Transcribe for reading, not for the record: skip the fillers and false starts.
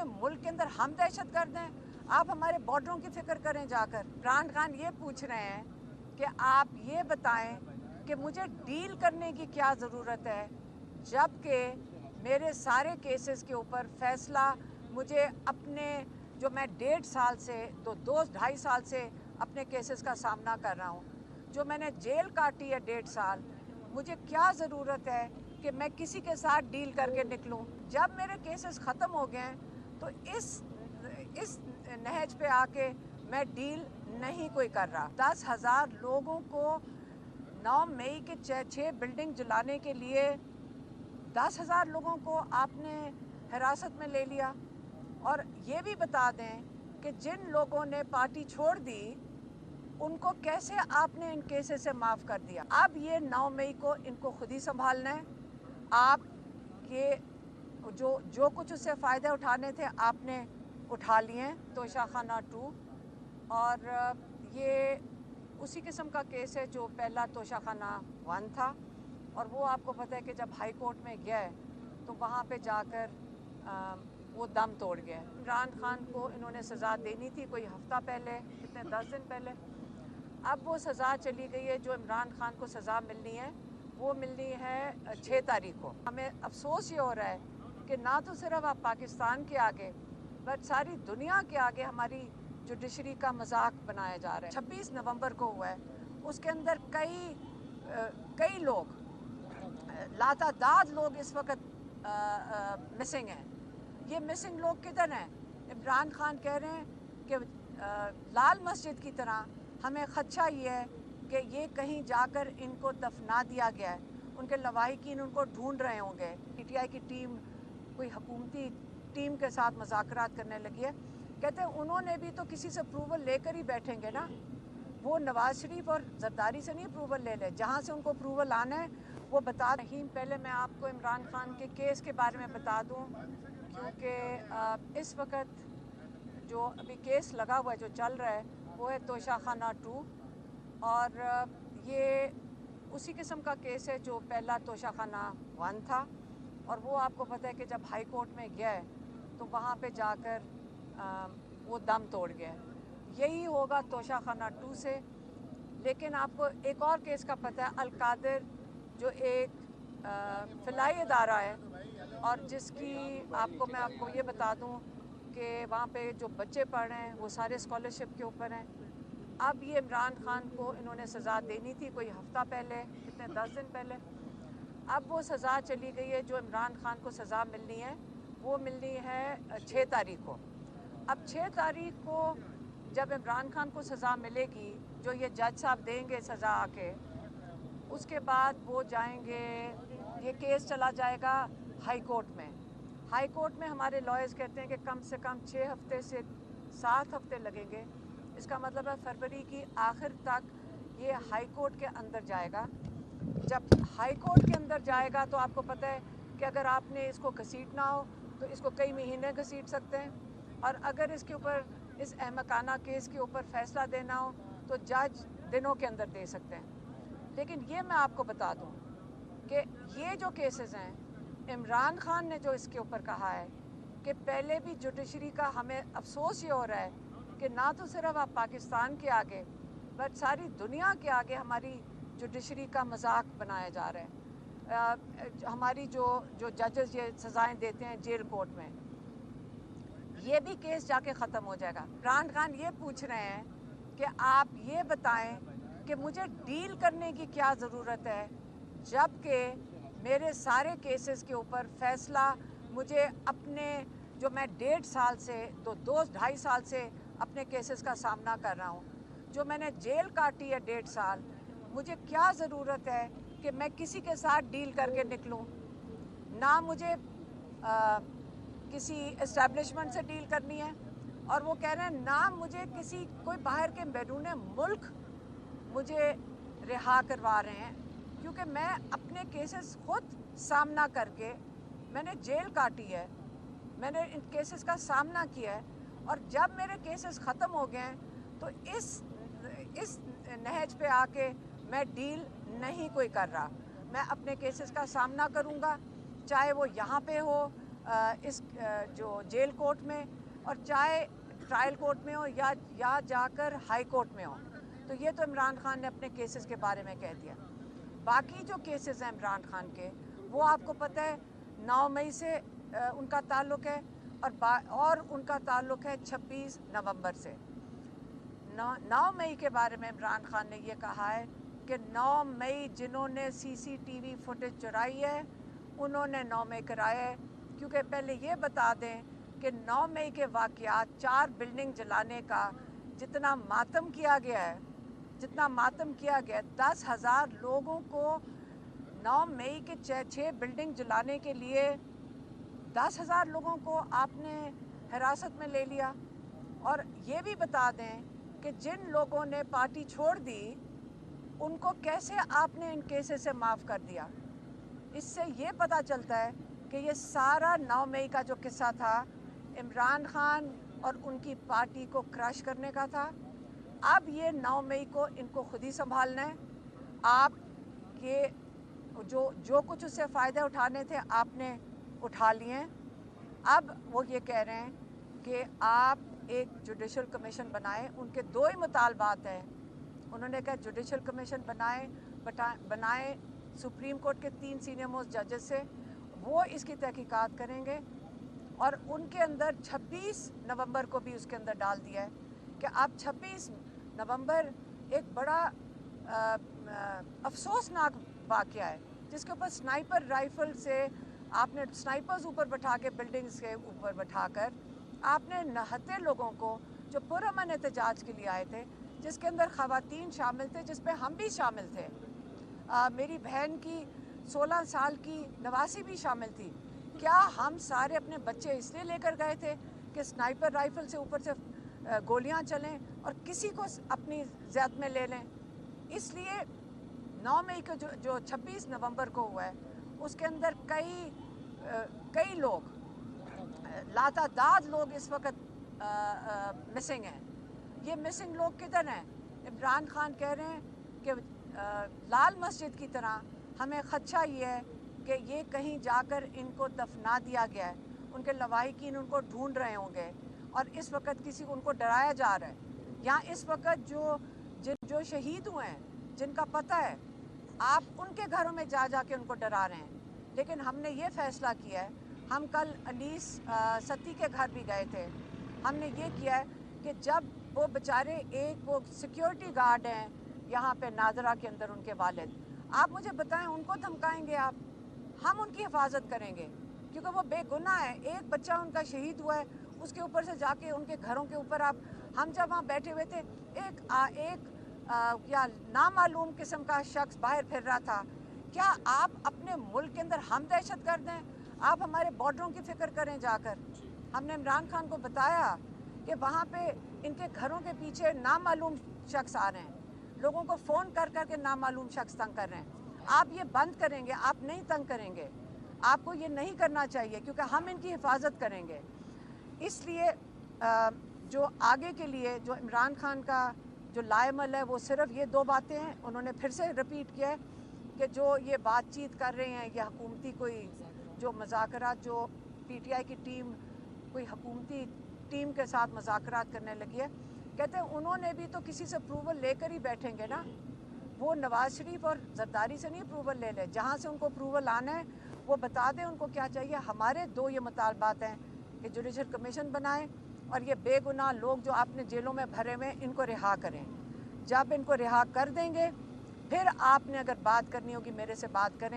बैरूने मुल्क के अंदर हम दहशत गर्द हैं? आप हमारे बॉर्डरों की फिक्र करें जाकर। इमरान खान ये पूछ रहे हैं कि आप ये बताएं कि मुझे डील करने की क्या ज़रूरत है, जबकि मेरे सारे केसेस के ऊपर फैसला मुझे अपने जो मैं 1.5 साल से तो 2-2.5 साल से अपने केसेस का सामना कर रहा हूँ, जो मैंने जेल काटी है 1.5 साल, मुझे क्या ज़रूरत है कि मैं किसी के साथ डील करके निकलूं? जब मेरे केसेस ख़त्म हो गए हैं तो इस नहज पे आके मैं डील नहीं कोई कर रहा। 10,000 लोगों को 9 मई के 6 बिल्डिंग जलाने के लिए 10,000 लोगों को आपने हिरासत में ले लिया। और ये भी बता दें कि जिन लोगों ने पार्टी छोड़ दी उनको कैसे आपने इन केसेस से माफ़ कर दिया। अब ये 9 मई को इनको खुद ही संभालना है। आप ये जो कुछ उससे फ़ायदे उठाने थे आपने उठा लिए तोशाखाना 2, और ये उसी किस्म का केस है जो पहला तोशाखाना 1 था। और वो आपको पता है कि जब हाई कोर्ट में गया तो वहाँ पे जाकर वो दम तोड़ गया। इमरान खान को इन्होंने सज़ा देनी थी कोई हफ़्ता पहले, कितने 10 दिन पहले। अब वो सज़ा चली गई है। जो इमरान खान को सज़ा मिलनी है वो मिलनी है 6 तारीख को। हमें अफसोस ये हो रहा है कि ना तो सिर्फ आप पाकिस्तान के आगे बट सारी दुनिया के आगे हमारी जुडिशरी का मजाक बनाया जा रहा है। 26 नवंबर को हुआ है, उसके अंदर कई लोग, लातादाद लोग इस वक्त मिसिंग हैं। ये मिसिंग लोग किधर हैं? इमरान खान कह रहे हैं कि लाल मस्जिद की तरह हमें खदशा ये है कि ये कहीं जाकर इनको दफना दिया गया है। उनके लवाहिकीन उनको ढूंढ रहे होंगे। पीटीआई की टीम कोई हुकूमती टीम के साथ मुज़ाकरात करने लगी है। कहते हैं उन्होंने भी तो किसी से अप्रूवल लेकर ही बैठेंगे ना। वो नवाज शरीफ और जरदारी से नहीं अप्रूवल ले जहाँ से उनको अप्रूवल आना है वो बता रही। पहले मैं आपको इमरान खान के केस के बारे में बता दूँ, क्योंकि इस वक्त जो अभी केस लगा हुआ है, जो चल रहा है, वो है तोशाखाना 2। और ये उसी किस्म का केस है जो पहला तोशाखाना 1 था। और वो आपको पता है कि जब हाई कोर्ट में गया तो वहाँ पे जाकर वो दम तोड़ गया। यही होगा तोशाखाना 2 से। लेकिन आपको एक और केस का पता है, अल-कादिर, जो एक फ़िलाई इदारा है और जिसकी मैं आपको ये बता दूं कि वहाँ पे जो बच्चे पढ़ रहे हैं वो सारे स्कॉलरशिप के ऊपर हैं। अब ये इमरान खान को इन्होंने सज़ा देनी थी कोई हफ़्ता पहले, कितने 10 दिन पहले। अब वो सज़ा चली गई है। जो इमरान खान को सज़ा मिलनी है वो मिलनी है 6 तारीख को। अब 6 तारीख को जब इमरान खान को सज़ा मिलेगी, जो ये जज साहब देंगे सज़ा आके, उसके बाद वो जाएंगे, ये केस चला जाएगा हाई कोर्ट में। हाई कोर्ट में हमारे लॉयर्स कहते हैं कि कम से कम 6 हफ्ते से 7 हफ्ते लगेंगे। इसका मतलब है फरवरी की आखिर तक ये हाई कोर्ट के अंदर जाएगा। जब हाई कोर्ट के अंदर जाएगा तो आपको पता है कि अगर आपने इसको घसीटना हो तो इसको कई महीने घसीट सकते हैं, और अगर इसके ऊपर, इस अहमकाना केस के ऊपर फैसला देना हो तो जज दिनों के अंदर दे सकते हैं। लेकिन ये मैं आपको बता दूं कि ये जो केसेस हैं, इमरान खान ने जो इसके ऊपर कहा है कि पहले भी जुडिशरी का हमें अफसोस ये हो रहा है कि ना तो सिर्फ आप पाकिस्तान के आगे बट सारी दुनिया के आगे हमारी जुडिशरी का मजाक बनाया जा रहा है। हमारी जो जजेस ये सज़ाएं देते हैं जेल कोर्ट में, ये भी केस जाके ख़त्म हो जाएगा। इमरान खान ये पूछ रहे हैं कि आप ये बताएं कि मुझे डील करने की क्या ज़रूरत है, जबकि मेरे सारे केसेस के ऊपर फैसला मुझे अपने जो मैं 1.5 साल से तो 2-2.5 साल से अपने केसेस का सामना कर रहा हूँ, जो मैंने जेल काटी है 1.5 साल, मुझे क्या ज़रूरत है कि मैं किसी के साथ डील करके निकलूँ? ना मुझे किसी इस्टेब्लिशमेंट से डील करनी है, और वो कह रहे हैं ना मुझे कोई बाहर के बैरूने मुल्क मुझे रिहा करवा रहे हैं, क्योंकि मैं अपने केसेस खुद सामना करके, मैंने जेल काटी है, मैंने इन केसेस का सामना किया है। और जब मेरे केसेस ख़त्म हो गए हैं तो इस नहज पे आके मैं डील नहीं कोई कर रहा। मैं अपने केसेस का सामना करूँगा, चाहे वो यहाँ पे हो, اس جو जेल कोर्ट में और चाहे ट्रायल कोर्ट में हो या जाकर हाई कोर्ट में हो। तो ये तो इमरान खान ने अपने केसेस के बारे में कह दिया। बाकी जो केसेस हैं इमरान खान के, वो आपको पता है 9 मई से उनका ताल्लुक़ है और उनका ताल्लुक़ है 26 नवंबर से। 9 मई के बारे में इमरान खान ने ये कहा है कि 9 मई जिन्होंने CCTV फुटेज चुराई है उन्होंने 9 मई कराया है। क्योंकि पहले ये बता दें कि 9 मई के वाक़यात 4 बिल्डिंग जलाने का जितना मातम किया गया है, 10,000 लोगों को 9 मई के 6 बिल्डिंग जलाने के लिए 10,000 लोगों को आपने हिरासत में ले लिया। और ये भी बता दें कि जिन लोगों ने पार्टी छोड़ दी उनको कैसे आपने इन केसेस से माफ़ कर दिया। इससे ये पता चलता है कि ये सारा 9 मई का जो किस्सा था इमरान खान और उनकी पार्टी को क्रश करने का था। अब ये 9 मई को इनको खुद ही संभालना है। आप ये जो कुछ उससे फ़ायदे उठाने थे आपने उठा लिए। अब वो ये कह रहे हैं कि आप एक जुडिशल कमीशन बनाएं। उनके 2 ही मुतालबात हैं। उन्होंने कहा जुडिशल कमीशन बनाएं सुप्रीम कोर्ट के 3 सीनियर मोस्ट जजेस से, वो इसकी तहकीकात करेंगे। और उनके अंदर 26 नवंबर को भी उसके अंदर डाल दिया है कि अब 26 नवंबर एक बड़ा अफसोसनाक वाक़या है जिसके ऊपर स्नाइपर राइफ़ल से आपने स्नाइपर्स ऊपर बैठा के बिल्डिंग्स के ऊपर बैठाकर आपने 69 लोगों को जो पुरअमन एहतजाज के लिए आए थे, जिसके अंदर ख़वातीन शामिल थे, जिस पे हम भी शामिल थे, मेरी बहन की 16 साल की नवासी भी शामिल थी। क्या हम सारे अपने बच्चे इसलिए लेकर गए थे कि स्नाइपर राइफ़ल से ऊपर से गोलियां चलें और किसी को अपनी ज़द में ले लें? इसलिए 9 मई को जो 26 नवंबर को हुआ है उसके अंदर कई लोग, लातादाद लोग इस वक्त मिसिंग हैं। ये मिसिंग लोग किधर हैं? इमरान खान कह रहे हैं कि लाल मस्जिद की तरह हमें खदशा ये है कि ये कहीं जाकर इनको दफना दिया गया है। उनके लवाहिकीन उनको ढूंढ रहे होंगे और इस वक्त किसी को उनको डराया जा रहा है। यहाँ इस वक्त जो शहीद हुए हैं, जिनका पता है, आप उनके घरों में जा के उनको डरा रहे हैं। लेकिन हमने ये फ़ैसला किया है, हम कल अनीस सत्ती के घर भी गए थे। हमने ये किया है कि जब वो बेचारे वो सिक्योरिटी गार्ड हैं यहाँ पे नादरा के अंदर, उनके वालिद, आप मुझे बताएं उनको धमकाएंगे आप? हम उनकी हिफाजत करेंगे क्योंकि वो बेगुनाह है। एक बच्चा उनका शहीद हुआ है, उसके ऊपर से जाके उनके घरों के ऊपर हम जब वहाँ बैठे हुए थे एक या नामालूम किस्म का शख्स बाहर फिर रहा था। क्या आप अपने मुल्क के अंदर हम दहशत गर्द हैं? आप हमारे बॉर्डरों की फ़िक्र करें जाकर। हमने इमरान खान को बताया कि वहाँ पे इनके घरों के पीछे नामालूम शख्स आ रहे हैं, लोगों को फ़ोन कर के नामालूम शख्स तंग कर रहे हैं। आप ये बंद करेंगे? आप नहीं तंग करेंगे, आपको ये नहीं करना चाहिए क्योंकि हम इनकी हिफाजत करेंगे। इसलिए जो आगे के लिए जो इमरान खान का जो लाएमल है वो सिर्फ ये 2 बातें हैं। उन्होंने फिर से रिपीट किया है कि जो ये बातचीत कर रहे हैं, ये हुकूमती कोई जो मज़ाकरात, जो PTI की टीम कोई हुकूमती टीम के साथ मज़ाकरात करने लगी है। कहते हैं उन्होंने भी तो किसी से अप्रूवल लेकर ही बैठेंगे ना। वो नवाज़ शरीफ और जरदारी से नहीं अप्रूवल ले लें, जहाँ से उनको अप्रूवल आना है वो बता दें उनको क्या चाहिए। हमारे 2 ये मुतालबात हैं कि जुडिशल कमीशन बनाएं और ये बेगुनाह लोग जो आपने जेलों में भरे हुए इनको रिहा करें। जब इनको रिहा कर देंगे फिर आपने अगर बात करनी होगी मेरे से बात करें।